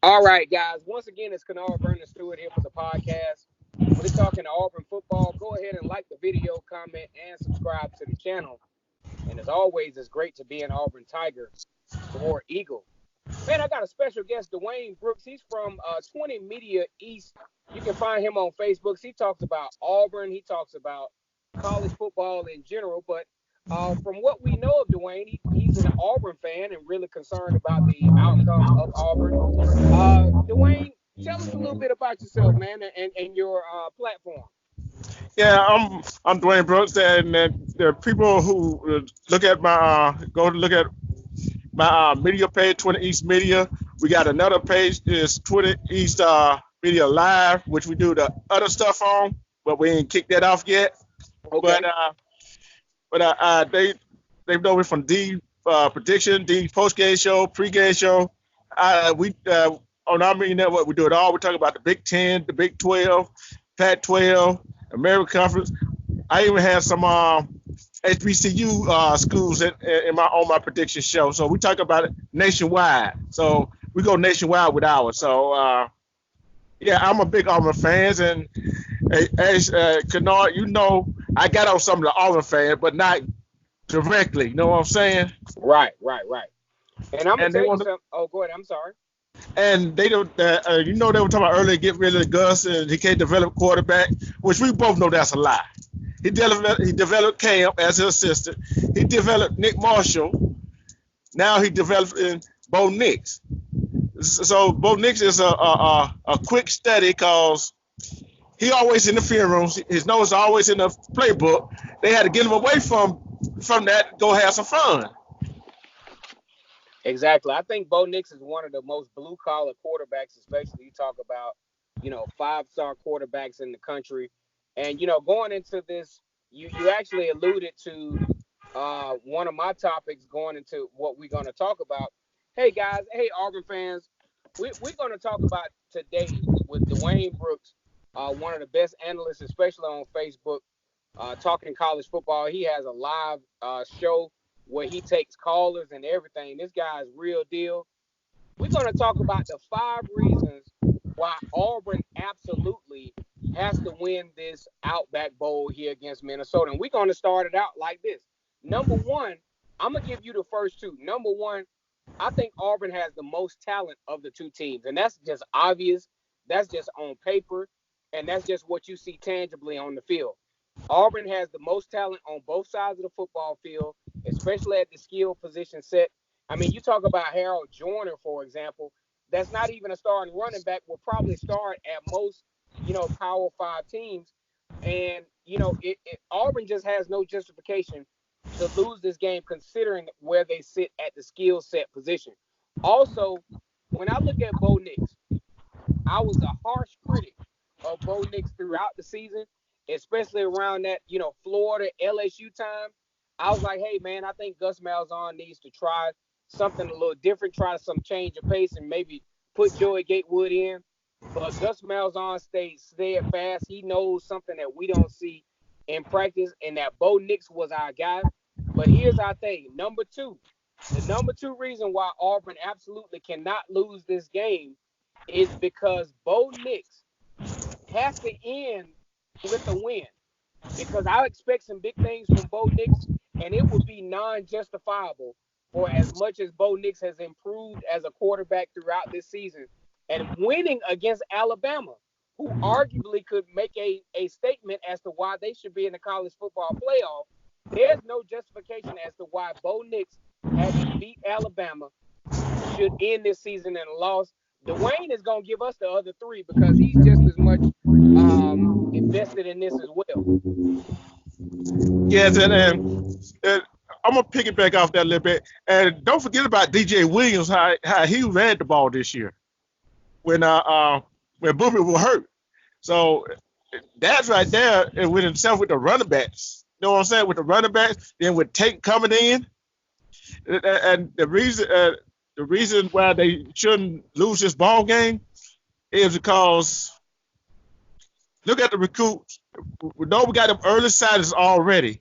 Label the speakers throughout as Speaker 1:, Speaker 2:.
Speaker 1: All right, guys. Once again, it's Kennard Vernon Stewart here for the podcast. We're talking Auburn football. Go ahead and like the video, comment, and subscribe to the channel. And as always, it's great to be an Auburn Tiger or Eagle. Man, I got a special guest, Dewayne Brooks. He's from 20 Media East. You can find him on Facebook. He talks about Auburn. He talks about college football in general. But from what we know of Dewayne, he's an Auburn fan and really concerned about the outcome of Auburn. Dewayne, tell us a little bit about yourself, man, and your platform.
Speaker 2: Yeah, I'm Dwayne Brooks, and there are people who look at my go to look at my media page, 20 East Media. We got another page is 20 East Media Live, which we do the other stuff on, but we ain't kicked that off yet.
Speaker 1: Okay.
Speaker 2: But they know me from D Prediction, D Post Game Show, Pre Game Show. We on our media network we do it all. We talk about the Big 10, the Big 12, Pac-12, American Conference. I even have some HBCU schools in my prediction show. So we talk about it nationwide. So we go nationwide with ours. So yeah, I'm a big Auburn fans, and as Kennard, I got on some of the Auburn fans, but not directly. You know what I'm saying?
Speaker 1: Right. And I'm gonna
Speaker 2: And they
Speaker 1: tell you
Speaker 2: want to,
Speaker 1: something. Oh, go ahead. I'm sorry.
Speaker 2: and they don't. They were talking about earlier, get rid of Gus, and he can't develop quarterback, which we both know that's a lie. He developed Cam as an assistant. He developed Nick Marshall. Now he developed in Bo Nix. So Bo Nix is a quick study because he always in the film rooms. His nose is always in the playbook. They had to get him away from that, go have some fun.
Speaker 1: Exactly. I think Bo Nix is one of the most blue collar quarterbacks, especially you talk about, 5-star quarterbacks in the country. And, going into this, you actually alluded to one of my topics going into what we're going to talk about. Hey, guys. Hey, Auburn fans. We're going to talk about today with Dewayne Brooks, one of the best analysts, especially on Facebook, talking college football. He has a live show where he takes callers and everything. This guy's real deal. We're going to talk about the 5 reasons why Auburn absolutely has to win this Outback Bowl here against Minnesota. And we're going to start it out like this. Number one, I'm going to give you the first 2. Number one, I think Auburn has the most talent of the 2 teams. And that's just obvious. That's just on paper. And that's just what you see tangibly on the field. Auburn has the most talent on both sides of the football field, especially at the skill position set. I mean, you talk about Harold Joyner, for example. That's not even a starting running back. Will probably start at most, Power 5 teams. And, Auburn just has no justification to lose this game considering where they sit at the skill set position. Also, when I look at Bo Nix, I was a harsh critic of Bo Nix throughout the season, especially around that, Florida LSU time. I was like, hey, man, I think Gus Malzahn needs to try something a little different, try some change of pace, and maybe put Joey Gatewood in. But Gus Malzahn stayed steadfast. He knows something that we don't see in practice, and that Bo Nix was our guy. But here's our thing. Number 2. The number 2 reason why Auburn absolutely cannot lose this game is because Bo Nix has to end with a win. Because I expect some big things from Bo Nix, and it would be non-justifiable for as much as Bo Nix has improved as a quarterback throughout this season and winning against Alabama, who arguably could make a statement as to why they should be in the college football playoff. There's no justification as to why Bo Nix had to beat Alabama should end this season in a loss. Dewayne is going to give us the other 3 because he's just as much invested in this as well.
Speaker 2: Yes, and I'm gonna piggyback off that a little bit, and don't forget about DJ Williams, how he ran the ball this year when Booby was hurt. So that's right there, and with himself with the running backs. You know what I'm saying? With the running backs, then with Tate coming in, and the reason why they shouldn't lose this ball game is because look at the recruits. We know we got them early signings already,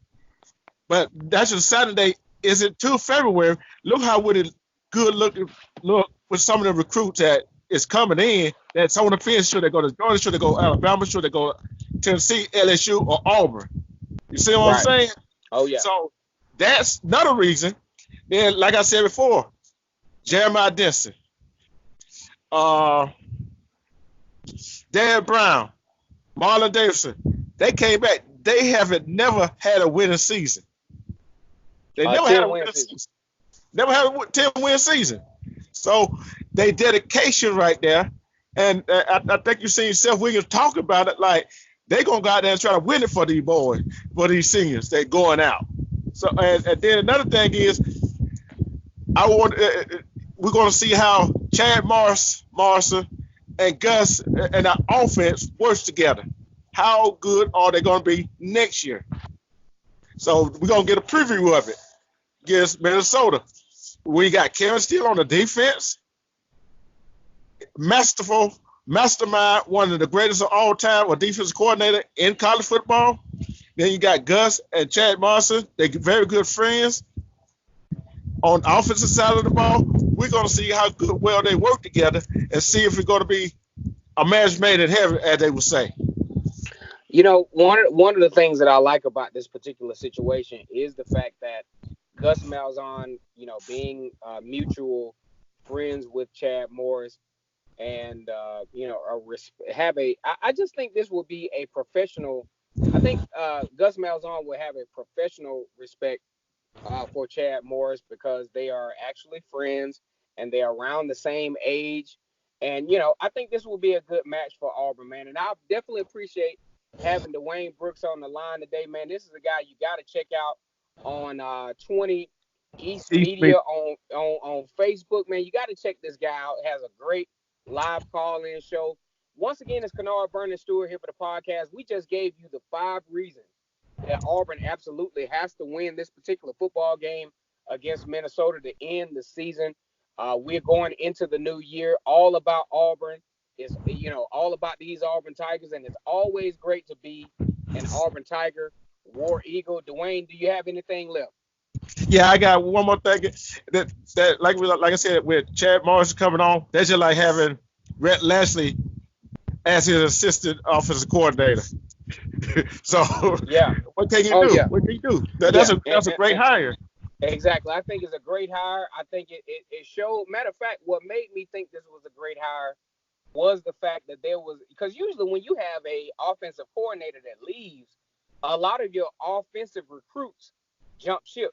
Speaker 2: but that's just Saturday. Is it till February? Look how would it good look with some of the recruits at is coming in that's on the fence. Should they go to Georgia? Should they go to Alabama? Should they go to Tennessee, LSU, or Auburn? You see what I'm
Speaker 1: Right.
Speaker 2: saying?
Speaker 1: Oh yeah.
Speaker 2: So that's another reason. Then, like I said before, Jeremiah Denson, uh, Dan Brown, Marlon Davidson, they came back. They haven't never had a winning season. They never had a
Speaker 1: 10 win
Speaker 2: winning
Speaker 1: season.
Speaker 2: season. Never had a 10-win season. So they dedication right there. And I think you seen Seth Williams talk about it like they're going to go out there and try to win it for these boys, for these seniors that going out. So and then another thing is, we're going to see how Chad Marshall, and Gus and our offense works together. How good are they going to be next year? So we're going to get a preview of it against Minnesota. We got Kevin Steele on the defense. Mastermind, one of the greatest of all time, a defensive coordinator in college football. Then you got Gus and Chad Marshall. They're very good friends. On the offensive side of the ball, we're going to see how well they work together and see if it's going to be a match made in heaven, as they would say.
Speaker 1: You know, one of the things that I like about this particular situation is the fact that Gus Malzahn, you know, being mutual friends with Chad Morris, and you know, I just think this will be a professional. I think Gus Malzahn will have a professional respect for Chad Morris because they are actually friends and they are around the same age. And you know, I think this will be a good match for Auburn, man. And I definitely appreciate having Dewayne Brooks on the line today, man. This is a guy you got to check out on 20 East Media on Facebook, man. You got to check this guy out. It has a great live call-in show. Once again, it's Kennard Vernon Stewart here for the podcast. We just gave you the 5 reasons that Auburn absolutely has to win this particular football game against Minnesota to end the season. We're going into the new year all about Auburn. It's, you know, all about these Auburn Tigers, and it's always great to be an Auburn Tiger, War Eagle. Dewayne, do you have anything left?
Speaker 2: Yeah, I got one more thing. That like I said, with Chad Morris coming on, that's just like having Rhett Lashley as his assistant offensive coordinator. So
Speaker 1: yeah,
Speaker 2: what can you do?
Speaker 1: Yeah.
Speaker 2: What can you do? That's a great hire.
Speaker 1: Exactly. I think it's a great hire. I think it showed. Matter of fact, what made me think this was a great hire was the fact that there was, because usually when you have a offensive coordinator that leaves, a lot of your offensive recruits jump ship.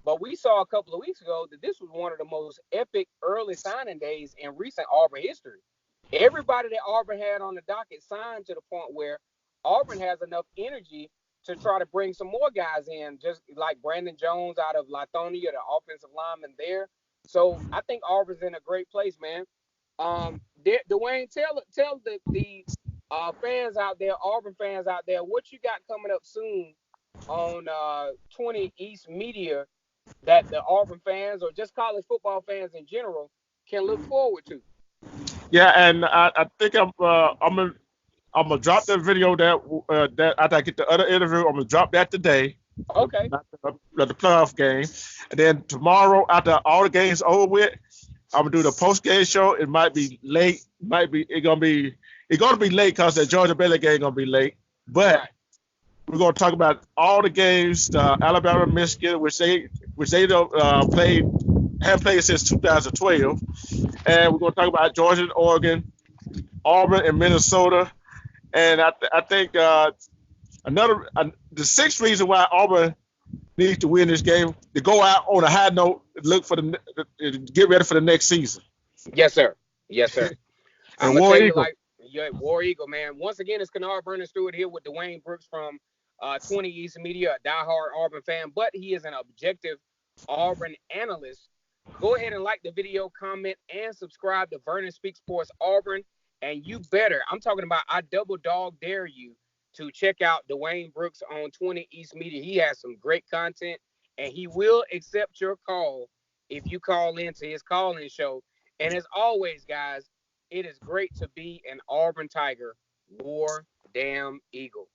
Speaker 1: But we saw a couple of weeks ago that this was one of the most epic early signing days in recent Auburn history. Everybody that Auburn had on the docket signed to the point where Auburn has enough energy to try to bring some more guys in, just like Brandon Jones out of Lithonia, the offensive lineman there. So I think Auburn's in a great place, man. Dewayne, tell the fans out there, Auburn fans out there, what you got coming up soon on 20 East Media that the Auburn fans or just college football fans in general can look forward to.
Speaker 2: Yeah, and I think I'm gonna drop that video that after I get the other interview, I'm gonna drop that today.
Speaker 1: Okay.
Speaker 2: The playoff game, and then tomorrow after all the games over with, I'm gonna do the post game show. It might be late. It's gonna be late because the Georgia Baylor game gonna be late. But
Speaker 1: Right.
Speaker 2: we're gonna talk about all the games, Alabama, Michigan, which they don't haven't played since 2012, and we're gonna talk about Georgia and Oregon, Auburn and Minnesota, and I think the 6th reason why Auburn needs to win this game to go out on a high note, look for get ready for the next season.
Speaker 1: Yes, sir. Yes, sir. I'm
Speaker 2: And
Speaker 1: gonna
Speaker 2: War
Speaker 1: tell you,
Speaker 2: Eagle.
Speaker 1: War Eagle, man. Once again, it's Kennard Vernon Stewart here with Dewayne Brooks from 20 East Media, a diehard Auburn fan, but he is an objective Auburn analyst. Go ahead and like the video, comment, and subscribe to Vernon Speaks Sports Auburn. And you better, I'm talking about, I double dog dare you to check out Dewayne Brooks on 20 East Media. He has some great content, and he will accept your call if you call into his call-in show. And as always, guys, it is great to be an Auburn Tiger, War Damn Eagle.